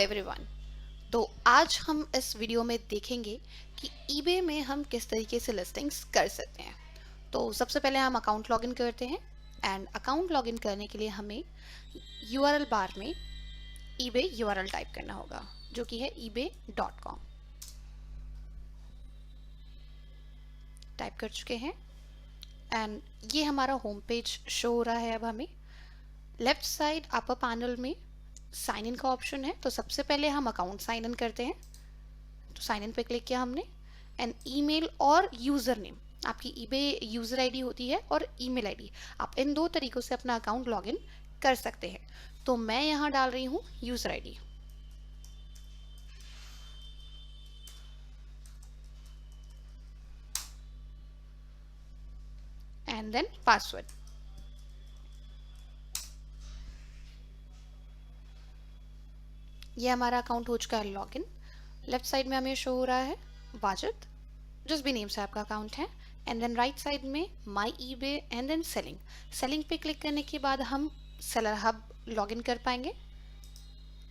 Everyone. तो आज हम इस वीडियो में देखेंगे कि ईबे में हम किस तरीके से लिस्टिंग्स कर सकते हैं। तो सबसे पहले हम अकाउंट लॉगिन करते हैं एंड अकाउंट लॉगिन करने के लिए हमें यूआरएल बार में ईबे यूआरएल टाइप करना होगा जो कि है ebay.com। टाइप कर चुके हैं एंड ये हमारा होम पेज शो हो रहा है। अब हमें लेफ्ट साइड अपर पैनल में साइन इन का ऑप्शन है, तो सबसे पहले हम अकाउंट साइन इन करते हैं। तो साइन इन पे क्लिक किया हमने एंड ईमेल और यूज़र नेम, आपकी ईबे यूज़र आईडी होती है और ईमेल आईडी, आप इन दो तरीक़ों से अपना अकाउंट लॉगिन कर सकते हैं। तो मैं यहाँ डाल रही हूँ user ID and then password. ये हमारा अकाउंट हो चुका है लॉगिन। लेफ्ट साइड में हमें शो हो रहा है वाजिद, जिस भी नेम से आपका अकाउंट है, एंड देन राइट साइड में my eBay and then selling. Selling पे क्लिक करने के बाद हम सेलर हब लॉगिन कर पाएंगे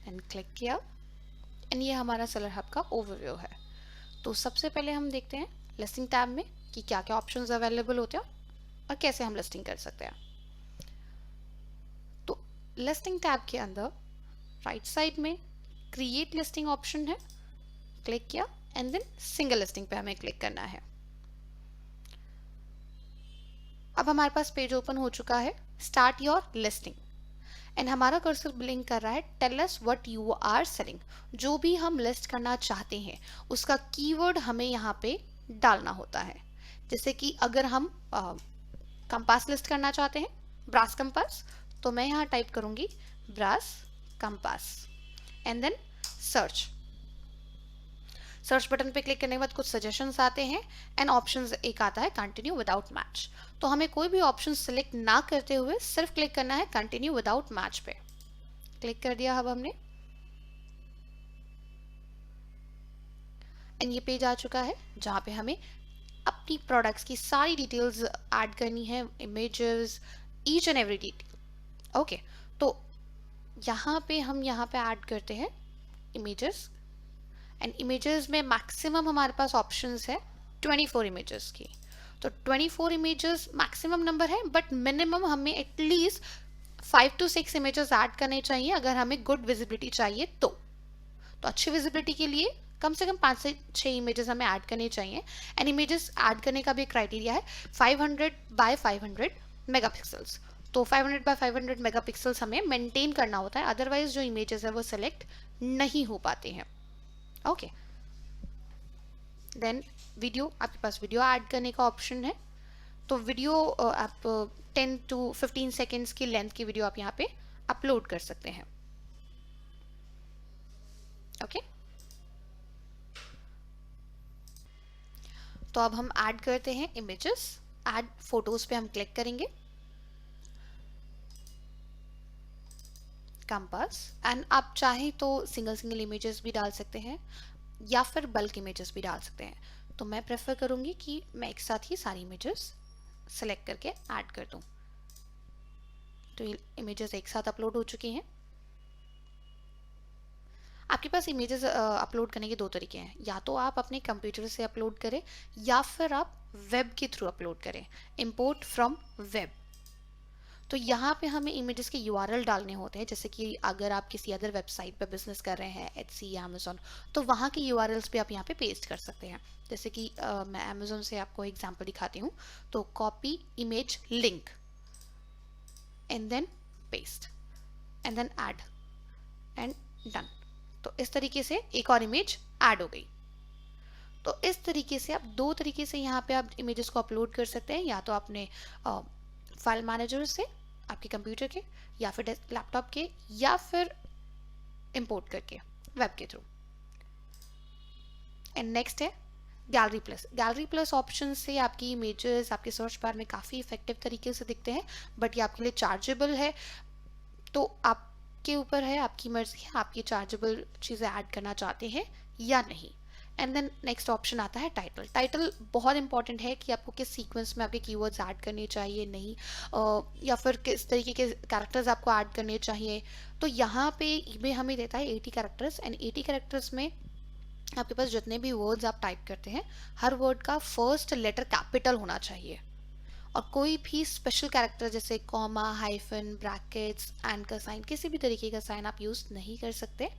एंड क्लिक किया एंड ये हमारा सेलर हब का ओवरव्यू है। तो सबसे पहले हम देखते हैं लिस्टिंग टैब में कि क्या क्या ऑप्शंस अवेलेबल होते हैं और कैसे हम लिस्टिंग कर सकते हैं। तो लिस्टिंग टैब के अंदर राइट साइड में क्रिएट लिस्टिंग ऑप्शन है, क्लिक किया एंड देन सिंगल लिस्टिंग पे हमें क्लिक करना है। अब हमारे पास पेज ओपन हो चुका है स्टार्ट योर लिस्टिंग एंड हमारा कर्सर ब्लिंक कर रहा है tell us what you are selling. जो भी हम लिस्ट करना चाहते हैं उसका कीवर्ड हमें यहाँ पे डालना होता है। जैसे कि अगर हम कंपास लिस्ट करना चाहते हैं, ब्रास कंपास, तो मैं यहाँ टाइप करूँगी brass compass and then search. Search button पे क्लिक करने के बाद कुछ सजेशंस आते हैं एंड ऑप्शंस एक आता है कंटिन्यू विदाउट मैच। तो हमें कोई भी ऑप्शन सिलेक्ट ना करते हुए सिर्फ क्लिक करना है कंटिन्यू विदाउट मैच पे। क्लिक कर दिया अब हमने एंड ये पेज आ चुका है जहाँ पे हमें अपनी प्रोडक्ट्स की सारी डिटेल्स ऐड करनी है, images, each and every detail. Okay, तो यहाँ पे हम ऐड करते हैं इमेजेस एंड इमेजेस में मैक्सिमम हमारे पास ऑप्शंस है 24 इमेजेस की। तो 24 इमेजेस मैक्सिमम नंबर है, बट मिनिमम हमें एटलीस्ट 5 to 6 इमेजेस ऐड करने चाहिए अगर हमें गुड विजिबिलिटी चाहिए। तो अच्छी विजिबिलिटी के लिए कम से कम 5 से 6 इमेजेस हमें ऐड करने चाहिए एंड इमेजेस ऐड करने का भी क्राइटेरिया है 500 बाय 500 मेगापिक्सल्स। तो 500 बाय 500 मेगापिक्सल्स हमें मेंटेन करना होता है, अदरवाइज जो इमेजेस है वो सिलेक्ट नहीं हो पाते हैं। ओके, देन वीडियो, आपके पास वीडियो ऐड करने का ऑप्शन है। तो वीडियो आप 10 to 15 सेकेंड्स की लेंथ की वीडियो आप यहाँ पे अपलोड कर सकते हैं। ओके, तो अब हम ऐड करते हैं इमेजेस। ऐड फोटोज पे हम क्लिक करेंगे, कंपास, एंड आप चाहें तो सिंगल इमेजेस भी डाल सकते हैं या फिर बल्क इमेजेस भी डाल सकते हैं। तो मैं प्रेफर करूंगी कि मैं एक साथ ही सारी इमेजेस सेलेक्ट करके ऐड कर दूं। तो ये इमेजेस एक साथ अपलोड हो चुकी हैं। आपके पास इमेजेस अपलोड करने के दो तरीके हैं, या तो आप अपने कंप्यूटर से अपलोड करें या फिर आप वेब के थ्रू अपलोड करें, इंपोर्ट फ्रॉम वेब। तो यहाँ पे हमें इमेजेस के यूआरएल डालने होते हैं। जैसे कि अगर आप किसी अदर वेबसाइट पर बिजनेस कर रहे हैं, एटसी या अमेजोन, तो वहाँ के यूआरएल्स भी आप यहाँ पे पेस्ट कर सकते हैं। जैसे कि मैं अमेजोन से आपको एग्जांपल दिखाती हूँ। तो copy image link and then paste and then add and done. तो इस तरीके से एक और इमेज ऐड हो गई। तो इस तरीके से आप दो तरीके से यहाँ पे आप इमेजेस को अपलोड कर सकते हैं, या तो अपने फाइल मैनेजर से, आपके कंप्यूटर के या फिर लैपटॉप के, या फिर इंपोर्ट करके वेब के थ्रू। एंड नेक्स्ट है gallery plus. Gallery plus option से आपकी इमेजेस आपके सर्च बार में काफ़ी इफेक्टिव तरीके से दिखते हैं, बट ये आपके लिए चार्जेबल है। तो आपके ऊपर है, आपकी मर्जी है, आप ये चार्जेबल चीज़ें ऐड करना चाहते हैं या नहीं। एंड देन नेक्स्ट ऑप्शन आता है टाइटल। टाइटल बहुत इंपॉर्टेंट है कि आपको किस सीक्वेंस में आपके कीवर्ड्स ऐड करने चाहिए, नहीं या फिर किस तरीके के कैरेक्टर्स आपको ऐड करने चाहिए। तो यहाँ पे ईबे हमें देता है 80 कैरेक्टर्स, एंड 80 कैरेक्टर्स में आपके पास जितने भी वर्ड्स आप टाइप करते हैं, हर वर्ड का फर्स्ट लेटर कैपिटल होना चाहिए, और कोई भी स्पेशल कैरेक्टर जैसे कॉमा, हाइफन, ब्रैकेट्स, एंड का साइन, किसी भी तरीके का साइन आप यूज़ नहीं कर सकते।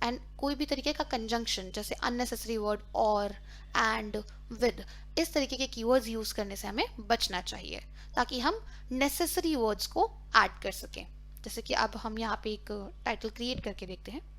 एंड कोई भी तरीके का कंजंक्शन जैसे अननेसेसरी वर्ड और, एंड, विद, इस तरीके के कीवर्ड्स यूज़ करने से हमें बचना चाहिए, ताकि हम नेसेसरी वर्ड्स को ऐड कर सकें। जैसे कि अब हम यहाँ पे एक टाइटल क्रिएट करके देखते हैं।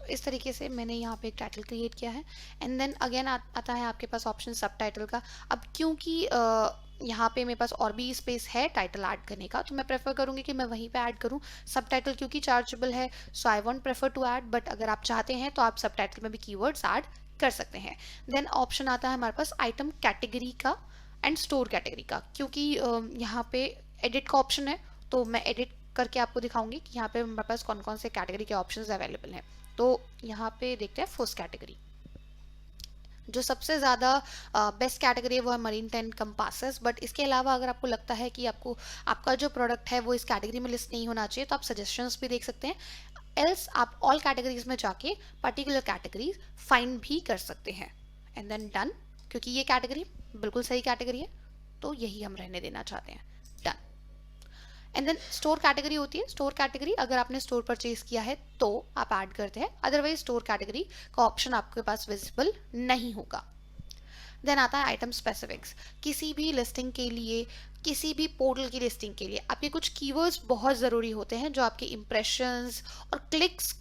इस तरीके से मैंने यहाँ पे एक टाइटल क्रिएट किया है। एंड देन अगेन आता है आपके पास ऑप्शन सब टाइटल का। अब क्योंकि यहाँ पे मेरे पास और भी स्पेस है टाइटल ऐड करने का, तो मैं प्रेफर करूँगी कि मैं वहीं पे ऐड करूँ। सब टाइटल क्योंकि चार्जेबल है, so I won't prefer to add, but अगर आप चाहते हैं तो आप सब टाइटल में भी कीवर्ड्स ऐड कर सकते हैं। देन ऑप्शन आता है हमारे पास आइटम कैटेगरी का एंड स्टोर कैटेगरी का। क्योंकि यहाँ पे एडिट का ऑप्शन है, तो मैं एडिट करके आपको दिखाऊंगी कि यहाँ पे हमारे पास कौन कौन से कैटेगरी के ऑप्शंस अवेलेबल हैं। तो यहाँ पे देखते हैं फर्स्ट कैटेगरी। जो सबसे ज़्यादा बेस्ट कैटेगरी है वो है मरीन टेंट कंपासेस, बट इसके अलावा अगर आपको लगता है कि आपका जो प्रोडक्ट है वो इस कैटेगरी में लिस्ट नहीं होना चाहिए, तो आप सजेशंस भी देख सकते हैं। एल्स आप ऑल कैटेगरीज में जाके पर्टिकुलर कैटेगरी फाइंड भी कर सकते हैं। एंड देन डन, क्योंकि ये कैटेगरी बिल्कुल सही कैटेगरी है, तो यही हम रहने देना चाहते हैं। Done. And then store category होती है। स्टोर कैटेगरी अगर आपने स्टोर परचेज किया है तो आप ऐड करते हैं, अदरवाइज स्टोर कैटेगरी का ऑप्शन आपके पास विजिबल नहीं होगा। देन आता है आइटम स्पेसिफिक्स। किसी भी लिस्टिंग के लिए, किसी भी पोर्टल की लिस्टिंग के लिए आपके कुछ कीवर्ड्स बहुत ज़रूरी होते हैं, जो आपके इंप्रेशंस और क्लिक्स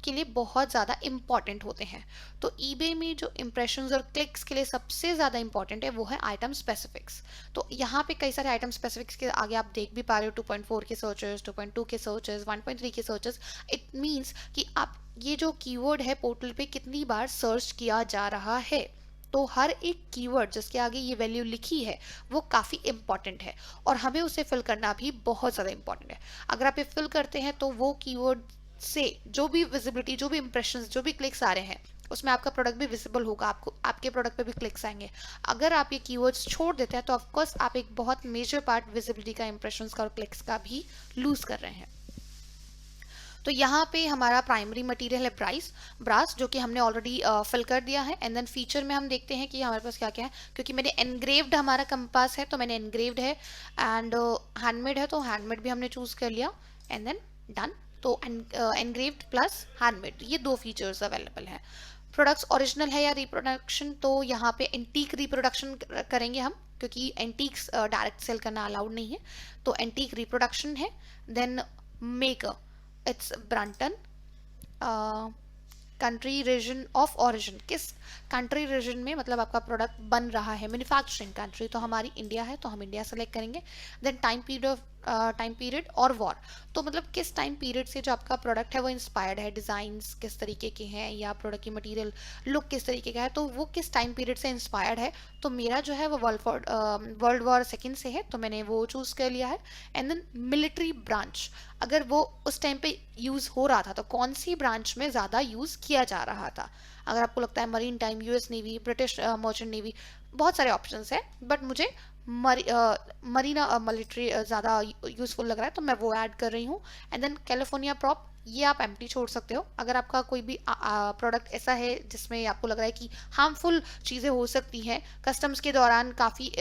के लिए बहुत ज़्यादा इंपॉर्टेंट होते हैं। तो ईबे में जो इंप्रेशंस और क्लिक्स के लिए सबसे ज़्यादा इंपॉर्टेंट है वो है आइटम स्पेसिफिक्स। तो यहाँ पे कई सारे आइटम स्पेसिफिक्स के आगे आप देख भी पा रहे हो, 2.4 के सर्चेस, 2.2 के सर्चेस, 1.3 के सर्चेस। इट मीन्स कि आप ये जो कीवर्ड है पोर्टल पे कितनी बार सर्च किया जा रहा है। तो हर एक कीवर्ड जिसके आगे ये वैल्यू लिखी है वो काफ़ी इंपॉर्टेंट है, और हमें उसे फिल करना भी बहुत ज़्यादा इंपॉर्टेंट है। अगर आप ये फिल करते हैं तो वो कीवर्ड से जो भी विजिबिलिटी, जो भी इंप्रेशंस, जो भी क्लिक्स आ रहे हैं, उसमें आपका प्रोडक्ट भी विजिबल होगा, आपको आपके प्रोडक्ट पे भी क्लिक्स आएंगे। अगर आप ये कीवर्ड्स छोड़ देते हैं तो ऑफकोर्स आप एक बहुत मेजर पार्ट विजिबिलिटी का, इंप्रेशंस का और क्लिक्स का भी लूज कर रहे हैं। तो यहाँ पे हमारा प्राइमरी मटेरियल है ब्रास, जो कि हमने ऑलरेडी फिल कर दिया है। एंड देन फीचर में हम देखते हैं कि हमारे पास क्या क्या है। क्योंकि मैंने एनग्रेव्ड हमारा कंपास है तो मैंने एनग्रेव्ड है, एंड हैंडमेड है तो हैंडमेड भी हमने चूज कर लिया। And then done. तो एनग्रेव्ड प्लस हैंडमेड, ये दो फीचर्स अवेलेबल हैं। प्रोडक्ट्स ओरिजिनल है या रिप्रोडक्शन, तो यहाँ पे एंटीक रिप्रोडक्शन करेंगे हम, क्योंकि एंटीक्स डायरेक्ट सेल करना अलाउड नहीं है। तो एंटीक रिप्रोडक्शन है। Then maker, it's Brunton. Country region of origin, किस कंट्री रीजन में मतलब आपका प्रोडक्ट बन रहा है, मैन्युफैक्चरिंग कंट्री तो हमारी इंडिया है तो हम इंडिया सेलेक्ट करेंगे। देन टाइम पीरियड और वॉर, तो मतलब किस टाइम पीरियड से जो आपका प्रोडक्ट है वो इंस्पायर्ड है, डिज़ाइंस किस तरीके के हैं या प्रोडक्ट की मटेरियल लुक किस तरीके का है, तो वो किस टाइम पीरियड से इंस्पायर्ड है। तो मेरा जो है वो वर्ल्ड वॉर सेकेंड से है तो मैंने वो चूज़ कर लिया है। एंड देन मिलिट्री ब्रांच, अगर वो उस टाइम पे यूज़ हो रहा था तो कौन सी ब्रांच में ज़्यादा यूज़ किया जा रहा था। अगर आपको लगता है marine time, US navy, British merchant navy, बहुत सारे ऑप्शंस हैं, बट मुझे मरीना मिलिट्री ज़्यादा यूज़फुल लग रहा है तो मैं वो ऐड कर रही हूँ। एंड देन कैलिफोर्निया प्रॉप, ये आप एम्प्टी छोड़ सकते हो। अगर आपका कोई भी प्रोडक्ट ऐसा है जिसमें आपको लग रहा है कि हार्मफुल चीज़ें हो सकती हैं, कस्टम्स के दौरान काफ़ी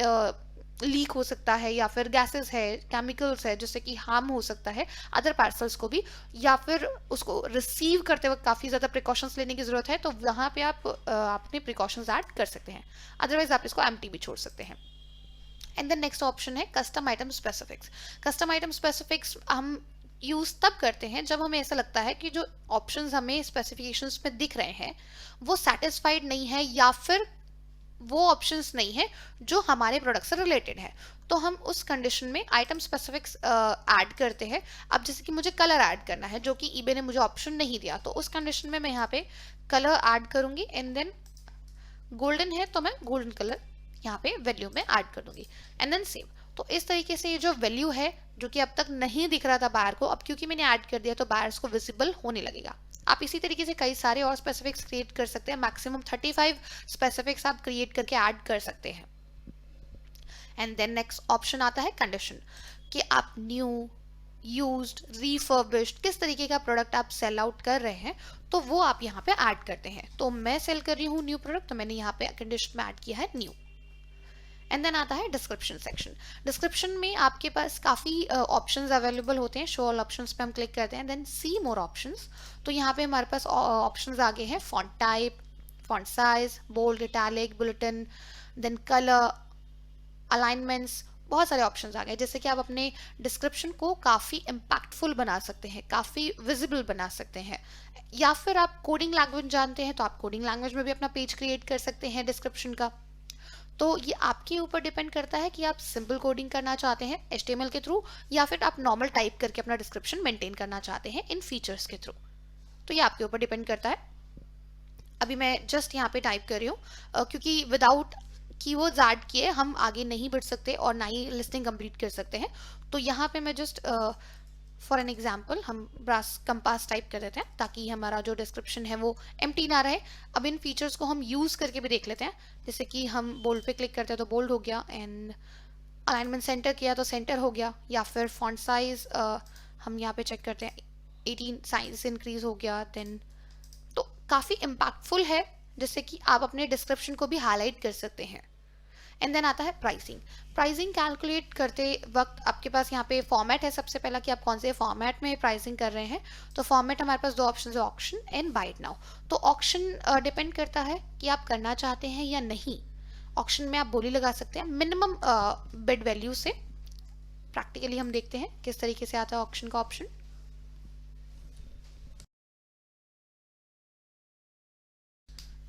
लीक हो सकता है, या फिर गैसेस है, केमिकल्स है जिससे कि हार्म हो सकता है अदर पार्सल्स को भी, या फिर उसको रिसीव करते वक्त काफ़ी ज़्यादा प्रिकॉशंस लेने की ज़रूरत है, तो वहाँ पे आप अपने प्रिकॉशंस ऐड कर सकते हैं। अदरवाइज आप इसको एम्प्टी भी छोड़ सकते हैं। एंड देन नेक्स्ट ऑप्शन है custom item specifics. Custom item specifics हम यूज तब करते हैं जब हमें ऐसा लगता है कि जो ऑप्शंस हमें स्पेसिफिकेशंस में दिख रहे हैं वो सेटिस्फाइड नहीं है, या फिर वो ऑप्शंस नहीं है जो हमारे प्रोडक्ट से रिलेटेड है। तो हम उस कंडीशन में आइटम स्पेसिफिक्स ऐड करते हैं। अब जैसे कि मुझे कलर ऐड करना है जो कि ईबे ने मुझे ऑप्शन नहीं दिया, तो उस कंडीशन में मैं यहाँ पे कलर ऐड करूंगी एंड देन गोल्डन है तो मैं गोल्डन कलर यहाँ पे वैल्यू में ऐड कर दूंगी एंड देन सेव। तो इस तरीके से ये जो वैल्यू है जो कि अब तक नहीं दिख रहा था बायर को, अब क्योंकि मैंने ऐड कर दिया तो बायर्स को विजिबल होने लगेगा। आप इसी तरीके से कई सारे और स्पेसिफिक्स क्रिएट कर सकते हैं। मैक्सिमम 35 स्पेसिफिक्स आप क्रिएट करके ऐड कर सकते हैं। एंड देन नेक्स्ट ऑप्शन आता है कंडीशन, कि आप न्यू, यूज्ड, रिफर्बिश्ड किस तरीके का प्रोडक्ट आप सेल आउट कर रहे हैं, तो वो आप यहाँ पे ऐड करते हैं। तो मैं सेल कर रही हूँ न्यू प्रोडक्ट, तो मैंने यहाँ पे कंडीशन में ऐड किया है न्यू। एंड देन आता है डिस्क्रिप्शन सेक्शन। डिस्क्रिप्शन में आपके पास काफ़ी ऑप्शंस अवेलेबल होते हैं। शो ऑल ऑप्शंस पे हम क्लिक करते हैं, देन सी मोर ऑप्शंस। तो यहाँ पे हमारे पास ऑप्शंस आगे हैं, font type, font size, bold, italic, bulletin, then colour, alignments, बहुत सारे ऑप्शंस आ गए। जैसे कि आप अपने डिस्क्रिप्शन को काफ़ी इम्पैक्टफुल बना सकते हैं, काफ़ी विजिबल बना सकते हैं, या फिर आप कोडिंग लैंग्वेज जानते हैं तो आप कोडिंग लैंग्वेज में भी अपना पेज क्रिएट कर सकते हैं डिस्क्रिप्शन का। तो ये आपके ऊपर डिपेंड करता है कि आप सिंपल कोडिंग करना चाहते हैं HTML के थ्रू, या फिर आप नॉर्मल टाइप करके अपना डिस्क्रिप्शन मेंटेन करना चाहते हैं इन फीचर्स के थ्रू। तो ये आपके ऊपर डिपेंड करता है। अभी मैं जस्ट यहाँ पे टाइप कर रही हूँ क्योंकि विदाउट कीवर्ड्स ऐड किए हम आगे नहीं बढ़ सकते और ना ही लिस्टिंग कंप्लीट कर सकते हैं। तो यहाँ पे मैं जस्ट फॉर एन एग्जाम्पल हम ब्रास कंपास टाइप कर देते हैं ताकि हमारा जो डिस्क्रिप्शन है वो एम्प्टी ना रहे। अब इन फीचर्स को हम यूज़ करके भी देख लेते हैं। जैसे कि हम बोल्ड पे क्लिक करते हैं तो बोल्ड हो गया, एंड अलाइनमेंट सेंटर किया तो सेंटर हो गया, या फिर फॉन्ट साइज हम यहाँ पे चेक करते हैं 18 साइज इंक्रीज हो गया। देन तो काफ़ी इम्पैक्टफुल है, जिससे कि आप अपने डिस्क्रिप्शन को भी हाईलाइट कर सकते हैं। एंड देन आता है प्राइसिंग। प्राइसिंग कैलकुलेट करते वक्त आपके पास यहाँ पे फॉर्मेट है सबसे पहला, कि आप कौन से फॉर्मेट में प्राइसिंग कर रहे हैं। तो फॉर्मेट हमारे पास दो ऑप्शन है, auction and buy it now. तो ऑक्शन डिपेंड करता है कि आप करना चाहते हैं या नहीं। ऑक्शन में आप बोली लगा सकते हैं मिनिमम बिड वैल्यू से। प्रैक्टिकली हम देखते हैं किस तरीके से आता है ऑक्शन का ऑप्शन।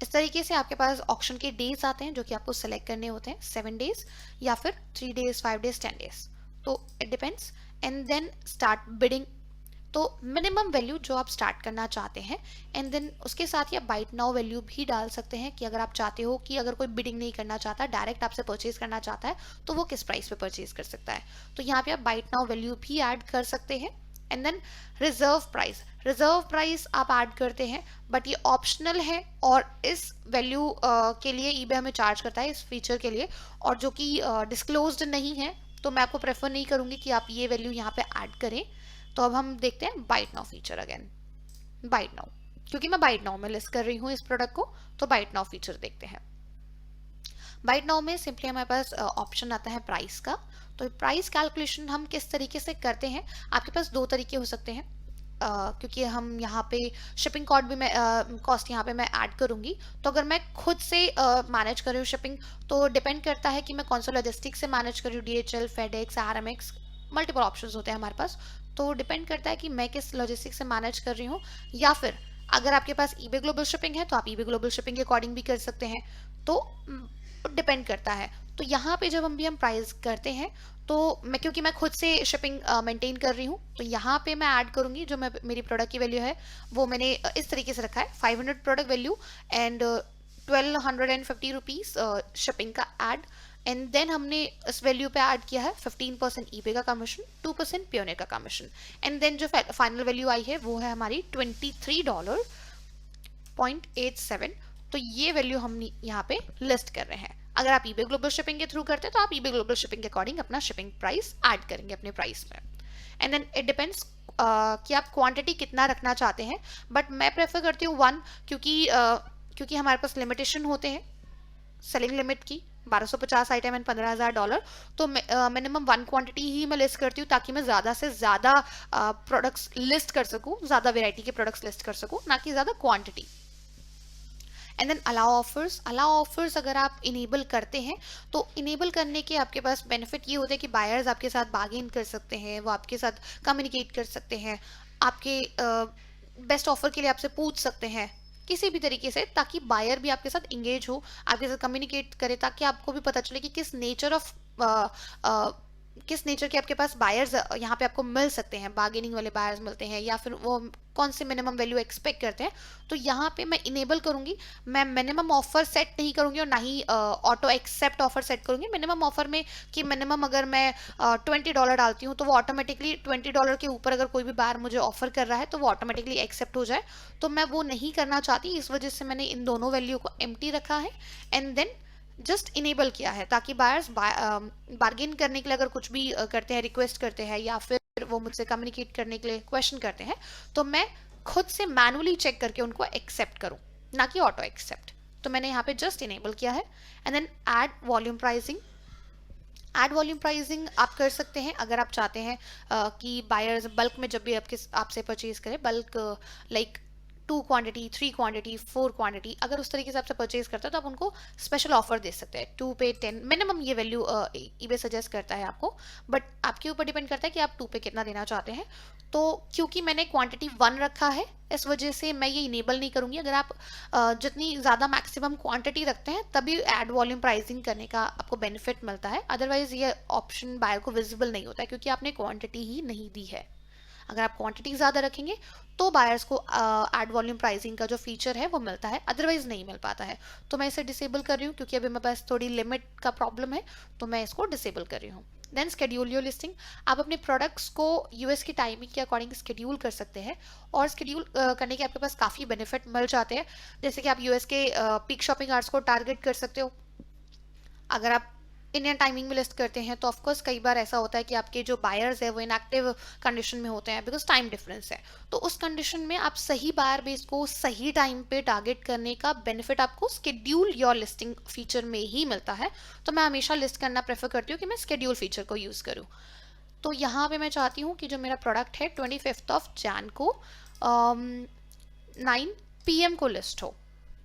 इस तरीके से आपके पास ऑक्शन के डेज आते हैं जो कि आपको सेलेक्ट करने होते हैं, 7 डेज या फिर 3 डेज, 5 डेज, 10 डेज, तो it depends. And then start bidding, तो मिनिमम वैल्यू जो आप स्टार्ट करना चाहते हैं, एंड देन उसके साथ ही आप बाइट नाउ वैल्यू भी डाल सकते हैं कि अगर आप चाहते हो कि अगर कोई बिडिंग नहीं करना चाहता, डायरेक्ट आपसे परचेज करना चाहता है, तो वो किस प्राइस पे परचेज कर सकता है। तो यहाँ पे आप बाइट नाउ वैल्यू भी ऐड कर सकते हैं। And then reserve price, reserve price आप ऐड करते हैं बट ये ऑप्शनल है, और इस वैल्यू के लिए ईबे हमें चार्ज करता है इस फीचर के लिए, और जो कि डिस्क्लोज्ड नहीं है, तो मैं आपको प्रेफर नहीं करूँगी कि आप ये वैल्यू यहाँ पे ऐड करें। तो अब हम देखते हैं buy it now feature again. Buy it now, क्योंकि मैं बाइट नाउ में लिस्ट कर रही हूँ इस प्रोडक्ट को, तो बाइट नाउ फीचर देखते हैं। बाइट नाउ में सिंपली हमारे पास ऑप्शन आता है प्राइस का। तो प्राइस कैलकुलेशन हम किस तरीके से करते हैं, आपके पास दो तरीके हो सकते हैं। क्योंकि हम यहाँ पे शिपिंग कॉस्ट भी मैं कॉस्ट यहाँ पे मैं ऐड करूँगी। तो अगर मैं खुद से मैनेज कर रही हूँ शिपिंग, तो डिपेंड करता है कि मैं कौन सा लॉजिस्टिक्स से मैनेज कर रही हूँ, DHL, FedEx, RMX, multiple options होते हैं हमारे पास। तो डिपेंड करता है कि मैं किस लॉजिस्टिक्स से मैनेज कर रही हूँ, या फिर अगर आपके पास eBay ग्लोबल शिपिंग है तो आप eBay ग्लोबल शिपिंग के अकॉर्डिंग भी कर सकते हैं। तो डिपेंड करता है। तो यहाँ पे जब हम प्राइस करते हैं, तो क्योंकि मैं खुद से शिपिंग मेंटेन कर रही हूँ, तो यहाँ पे मैं ऐड करूँगी जो मैं मेरी प्रोडक्ट की वैल्यू है वो मैंने इस तरीके से रखा है, 500 product value and 1250 rupees shipping का ऐड। एंड देन हमने इस वैल्यू पे ऐड किया है 15% eBay का कमीशन, 2% Payoneer का कमीशन। एंड देन जो फाइनल वैल्यू आई है वो है हमारी $23.87। तो ये वैल्यू हम यहाँ पे लिस्ट कर रहे हैं। अगर आप eBay ग्लोबल शिपिंग के थ्रू करते हैं तो आप eBay ग्लोबल शिपिंग के अकॉर्डिंग अपना शिपिंग प्राइस ऐड करेंगे अपने प्राइस में। एंड देन इट डिपेंड्स कि आप क्वांटिटी कितना रखना चाहते हैं, बट मैं प्रेफर करती हूँ 1, क्योंकि हमारे पास लिमिटेशन होते हैं सेलिंग लिमिट की, 1250 आइटम एंड $15,000। तो मिनिमम 1 क्वांटिटी ही मैं लिस्ट करती हूँ ताकि मैं ज़्यादा से ज़्यादा प्रोडक्ट्स लिस्ट कर सकूँ, ज़्यादा वेराइटी के प्रोडक्ट्स लिस्ट कर सकूँ, ना कि ज़्यादा quantity. And then allow offers अगर आप इनेबल करते हैं तो इनेबल करने के आपके पास बेनिफिट ये होता है कि बायर्स आपके साथ बार्गेन कर सकते हैं, वो आपके साथ कम्युनिकेट कर सकते हैं, आपके बेस्ट ऑफर के लिए आपसे पूछ सकते हैं किसी भी तरीके से, ताकि बायर भी आपके साथ इंगेज हो, आपके साथ कम्युनिकेट करे, ताकि आपको भी पता चले कि किस नेचर के आपके पास बायर्स यहाँ पे आपको मिल सकते हैं, बार्गेनिंग वाले बायर्स मिलते हैं, या फिर वो कौन से मिनिमम वैल्यू एक्सपेक्ट करते हैं। तो यहाँ पे मैं इनेबल करूंगी, मैं मिनिमम ऑफर सेट नहीं करूंगी और ना ही ऑटो एक्सेप्ट ऑफर सेट करूंगी। मिनिमम ऑफर में कि मिनिमम अगर मैं $20 डालती हूँ तो वो ऑटोमेटिकली $20 के ऊपर अगर कोई भी बायर मुझे ऑफर कर रहा है तो वो ऑटोमेटिकली एक्सेप्ट हो जाए, तो मैं वो नहीं करना चाहती। इस वजह से मैंने इन दोनों वैल्यू को एम्प्टी रखा है एंड देन जस्ट इनेबल किया है, ताकि बायर्स बार्गेन करने के लिए अगर कुछ भी करते हैं, रिक्वेस्ट करते हैं, या फिर वो मुझसे कम्युनिकेट करने के लिए क्वेश्चन करते हैं, तो मैं खुद से मैनुअली चेक करके उनको एक्सेप्ट करूं, ना कि ऑटो एक्सेप्ट। तो मैंने यहाँ पे जस्ट इनेबल किया है। And then add volume pricing. Add volume pricing आप कर सकते हैं अगर आप चाहते हैं कि बायर्स बल्क में जब भी आपसे परचेज करें, bulk like 2 quantity, 3 quantity, 4 quantity, अगर उस तरीके से आपसे परचेज करते हैं तो आप उनको स्पेशल ऑफर दे सकते हैं। 2 पे 10 मिनिमम ये वैल्यू ईबे सजेस्ट करता है आपको, बट आपके ऊपर डिपेंड करता है कि आप 2 पे कितना देना चाहते हैं। तो क्योंकि मैंने क्वांटिटी 1 रखा है, इस वजह से मैं ये इनेबल नहीं करूंगी। अगर आप जितनी ज़्यादा मैक्सिमम क्वांटिटी रखते हैं तभी ऐड वॉल्यूम प्राइसिंग करने का आपको बेनिफिट मिलता है, अदरवाइज ये ऑप्शन बायर को विजिबल नहीं होता है, क्योंकि आपने क्वांटिटी ही नहीं दी है। अगर आप क्वांटिटी ज़्यादा रखेंगे तो बायर्स को ऐड वॉल्यूम प्राइसिंग का जो फीचर है वो मिलता है, अदरवाइज नहीं मिल पाता है। तो मैं इसे डिसेबल कर रही हूँ क्योंकि अभी मेरे पास थोड़ी लिमिट का प्रॉब्लम है, तो मैं इसको डिसेबल कर रही हूँ। Then schedule your listing. आप अपने प्रोडक्ट्स को यूएस की टाइमिंग के अकॉर्डिंग स्केड्यूल कर सकते हैं, और स्केड्यूल करने के आपके पास काफ़ी बेनिफिट मिल जाते हैं। जैसे कि आप यूएस के पीक शॉपिंग आवर्स को टारगेट कर सकते हो। अगर आप इंडियन टाइमिंग में लिस्ट करते हैं तो ऑफकोर्स कई बार ऐसा होता है कि आपके जो बायर्स है वो इनएक्टिव कंडीशन में होते हैं बिकॉज टाइम डिफरेंस है। तो उस कंडीशन में आप सही बायर बेस को सही टाइम पे टारगेट करने का बेनिफिट आपको स्केड्यूल योर लिस्टिंग फीचर में ही मिलता है। तो मैं हमेशा लिस्ट करना प्रेफर करती हूँ कि मैं स्केड्यूल फीचर को यूज़ करूँ। तो यहाँ पे मैं चाहती हूँ कि जो मेरा प्रोडक्ट है 25 Jan को 9 PM को लिस्ट हो,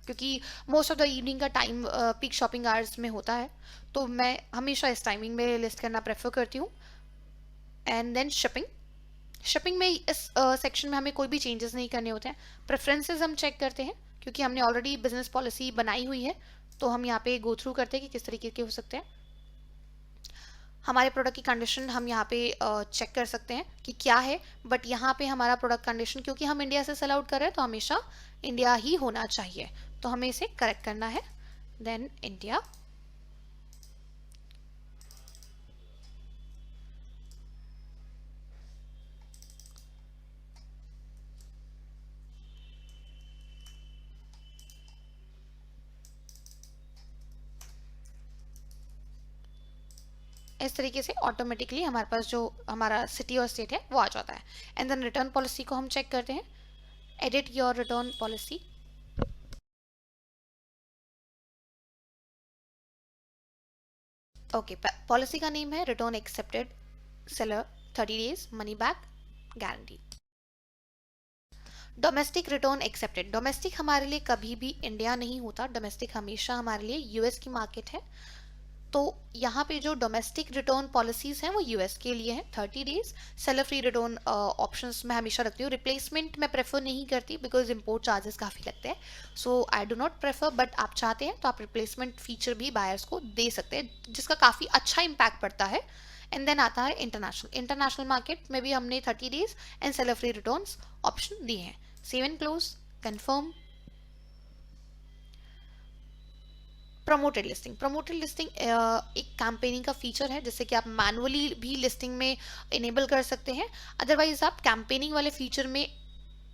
क्योंकि मोस्ट ऑफ द इवनिंग का टाइम पीक शॉपिंग आवर्स में होता है, तो मैं हमेशा इस टाइमिंग में लिस्ट करना प्रेफर करती हूँ। एंड देन शिपिंग में इस सेक्शन में हमें कोई भी चेंजेस नहीं करने होते हैं। प्रेफरेंसेस हम चेक करते हैं क्योंकि हमने ऑलरेडी बिजनेस पॉलिसी बनाई हुई है, तो हम यहाँ पे गो थ्रू करते हैं कि किस तरीके के हो सकते हैं। हमारे प्रोडक्ट की कंडीशन हम यहाँ पे चेक कर सकते हैं कि क्या है, बट यहाँ पे हमारा प्रोडक्ट कंडीशन क्योंकि हम इंडिया से सेल आउट कर रहे हैं तो हमेशा इंडिया ही होना चाहिए, तो हमें इसे करेक्ट करना है। देन इंडिया, इस तरीके से ऑटोमेटिकली हमारे पास जो हमारा सिटी और स्टेट है वो आ जाता है। एंड देन रिटर्न पॉलिसी को हम चेक करते हैं। Edit your return policy. Okay, policy का नेम है return accepted seller 30 days money back guarantee. Domestic return accepted, domestic हमारे लिए कभी भी इंडिया नहीं होता, डोमेस्टिक हमेशा हमारे लिए यूएस की मार्केट है। तो यहाँ पे जो डोमेस्टिक रिटर्न पॉलिसीज हैं वो यूएस के लिए हैं 30 days। Seller free return options मैं हमेशा रखती हूँ। रिप्लेसमेंट मैं प्रेफर नहीं करती बिकॉज इंपोर्ट चार्जेस काफ़ी लगते हैं, so I do not prefer, but आप चाहते हैं तो आप रिप्लेसमेंट फीचर भी बायर्स को दे सकते हैं जिसका काफ़ी अच्छा इम्पैक्ट पड़ता है। एंड देन आता है इंटरनेशनल मार्केट में भी हमने 30 days and seller free return option दिए हैं। Save and close, confirm. Promoted listing एक कैंपेनिंग का फीचर है जिससे कि आप मैनुअली भी लिस्टिंग में इनेबल कर सकते हैं, अदरवाइज आप कैंपेनिंग वाले फीचर में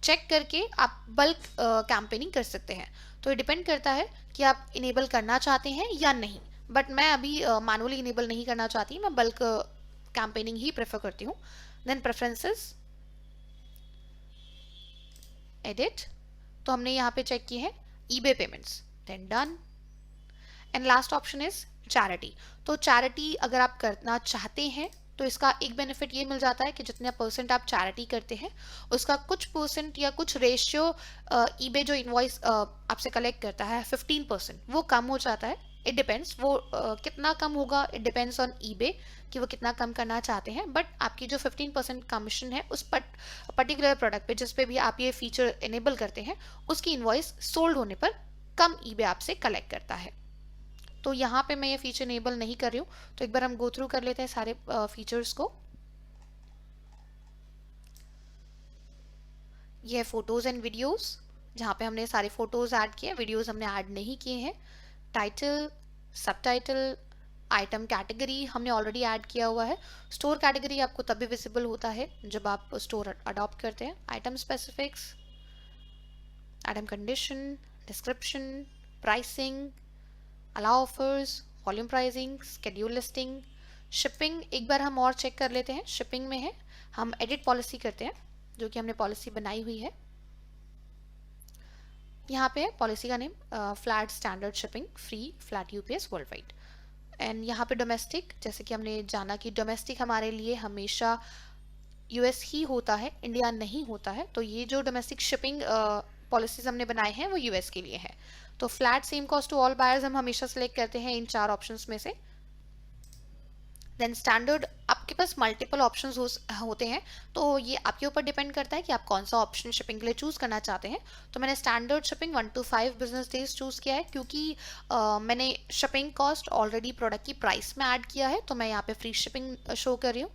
चेक करके आप बल्क कैंपेनिंग कर सकते हैं। तो ये डिपेंड करता है कि आप इनेबल करना चाहते हैं या नहीं, बट मैं अभी मैनुअली इनेबल नहीं करना चाहती, मैं बल्क कैंपेनिंग ही प्रेफर करती हूँ। देन प्रेफरेंसेस, एडिट, तो हमने यहाँ पे चेक किए हैं eBay payments, then done. And last option is charity. तो चैरिटी अगर आप करना चाहते हैं तो इसका एक बेनिफिट ये मिल जाता है कि जितने परसेंट आप चैरिटी करते हैं उसका कुछ परसेंट या कुछ रेशियो ईबे जो इनवॉइस आपसे कलेक्ट करता है 15% वो कम हो जाता है। इट डिपेंड्स वो कितना कम होगा, इट डिपेंड्स ऑन ईबे कि वो कितना कम करना चाहते हैं, बट आपकी जो 15% कमीशन है उस पर्टिकुलर प्रोडक्ट पे जिस पे भी आप ये फीचर इनेबल करते हैं उसकी इनवॉइस सोल्ड होने पर कम ईबे आपसे कलेक्ट करता है। तो यहाँ पे मैं ये फीचर इनेबल नहीं कर रही हूँ, तो एक बार हम गो थ्रू कर लेते हैं सारे फीचर्स को। ये है फोटोज एंड वीडियोस, जहाँ पे हमने सारे फोटोज ऐड किए, वीडियोस हमने ऐड नहीं किए हैं। टाइटल, सब टाइटल, आइटम कैटेगरी हमने ऑलरेडी ऐड किया हुआ है। स्टोर कैटेगरी आपको तभी विजिबल होता है जब आप स्टोर अडॉप्ट करते हैं। Item specifics, item condition, description, pricing, allow offers, volume pricing, schedule listing, shipping एक बार हम और चेक कर लेते हैं। शिपिंग में है हम एडिट पॉलिसी करते हैं, जो कि हमने पॉलिसी बनाई हुई है। यहाँ पे है पॉलिसी का name, flat standard shipping free flat UPS world wide. And यहाँ पे डोमेस्टिक, जैसे कि हमने जाना कि डोमेस्टिक हमारे लिए हमेशा यूएस ही होता है, इंडिया नहीं होता है, तो ये जो डोमेस्टिक शिपिंग पॉलिसीज हमने बनाए हैं वो यूएस के लिए है। तो flat same cost to all buyers हम हमेशा सेलेक्ट करते हैं इन 4 ऑप्शंस में से। देन स्टैंडर्ड, आपके पास मल्टीपल ऑप्शंस होते हैं, तो ये आपके ऊपर डिपेंड करता है कि आप कौन सा ऑप्शन शिपिंग के लिए चूज करना चाहते हैं। तो मैंने standard shipping 1 to 5 business days choose किया है, क्योंकि मैंने शिपिंग कॉस्ट ऑलरेडी प्रोडक्ट की प्राइस में ऐड किया है, तो मैं यहाँ पे फ्री शिपिंग शो कर रही हूँ।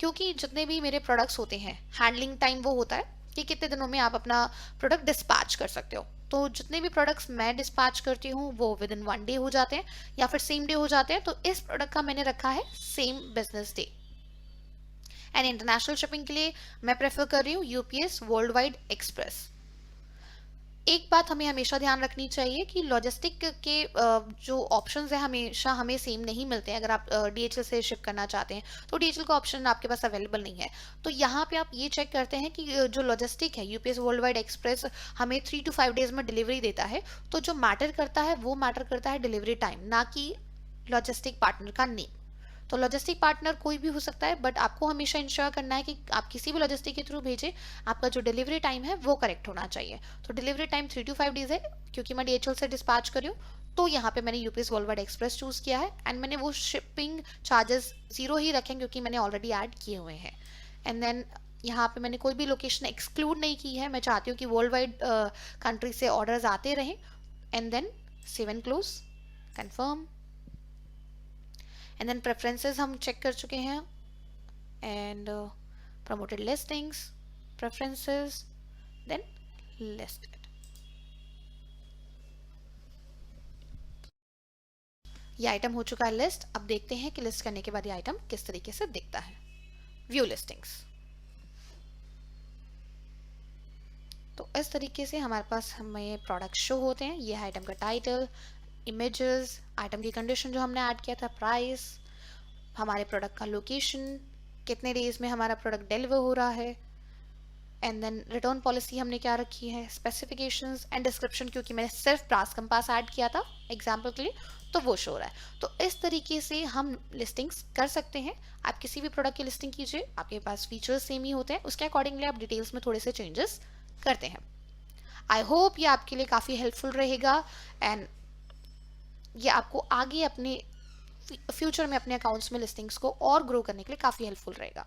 क्योंकि जितने भी मेरे प्रोडक्ट्स होते हैं, हैंडलिंग टाइम वो होता है कि कितने दिनों में आप अपना प्रोडक्ट डिस्पैच कर सकते हो। तो जितने भी प्रोडक्ट्स मैं डिस्पैच करती हूँ वो विद इन 1 डे हो जाते हैं या फिर सेम डे हो जाते हैं। तो इस प्रोडक्ट का मैंने रखा है same business day. And international shipping के लिए मैं प्रेफर कर रही हूँ यूपीएस वर्ल्ड वाइड एक्सप्रेस। एक बात हमें हमेशा ध्यान रखनी चाहिए कि लॉजिस्टिक के जो ऑप्शंस है हमेशा हमें सेम नहीं मिलते हैं। अगर आप डीएचएल से शिप करना चाहते हैं तो डीएचएल का ऑप्शन आपके पास अवेलेबल नहीं है। तो यहाँ पे आप ये चेक करते हैं कि जो लॉजिस्टिक है यूपीएस वर्ल्ड वाइड एक्सप्रेस हमें 3 to 5 डेज में डिलीवरी देता है। तो जो मैटर करता है वो मैटर करता है डिलीवरी टाइम, ना कि लॉजिस्टिक पार्टनर का नेम। तो लॉजिस्टिक पार्टनर कोई भी हो सकता है, बट आपको हमेशा इंश्योर करना है कि आप किसी भी लॉजिस्टिक के थ्रू भेजें, आपका जो डिलीवरी टाइम है वो करेक्ट होना चाहिए। तो डिलीवरी टाइम 3 to 5 डेज है, क्योंकि मैं डीएचएल से डिस्पैच कर रही हूँ। तो यहाँ पे मैंने UPS world wide express choose किया है एंड मैंने वो शिपिंग चार्जेस 0 ही रखे क्योंकि मैंने ऑलरेडी ऐड किए हुए हैं। एंड देन यहाँ पे मैंने कोई भी लोकेशन एक्सक्लूड नहीं की है, मैं चाहती हूँ कि वर्ल्ड वाइड कंट्री से ऑर्डर्स आते रहें। And then save and close, confirm. And then preferences हम चेक कर चुके हैं, and promoted listings, preferences, then listed. ये आइटम हो चुका है लिस्ट। अब देखते हैं कि लिस्ट करने के बाद ये आइटम किस तरीके से दिखता है। व्यू लिस्टिंग्स, तो इस तरीके से हमारे पास हमें प्रोडक्ट शो होते हैं। ये है आइटम का टाइटल, इमेजेस, आइटम की कंडीशन जो हमने ऐड किया था, प्राइस, हमारे प्रोडक्ट का लोकेशन, कितने डेज में हमारा प्रोडक्ट डिलीवर हो रहा है, एंड देन रिटर्न पॉलिसी हमने क्या रखी है, स्पेसिफिकेशंस एंड डिस्क्रिप्शन, क्योंकि मैंने सिर्फ ब्रास कंपास ऐड किया था एग्जाम्पल के लिए, तो वो शो रहा है। तो इस तरीके से हम लिस्टिंग्स कर सकते हैं। आप किसी भी प्रोडक्ट की लिस्टिंग कीजिए, आपके पास फीचर्स सेम ही होते हैं, उसके अकॉर्डिंगली आप डिटेल्स में थोड़े से चेंजेस करते हैं। आई होप ये आपके लिए काफ़ी हेल्पफुल रहेगा एंड ये आपको आगे अपने फ्यूचर में अपने अकाउंट्स में लिस्टिंग्स को और ग्रो करने के लिए काफ़ी हेल्पफुल रहेगा।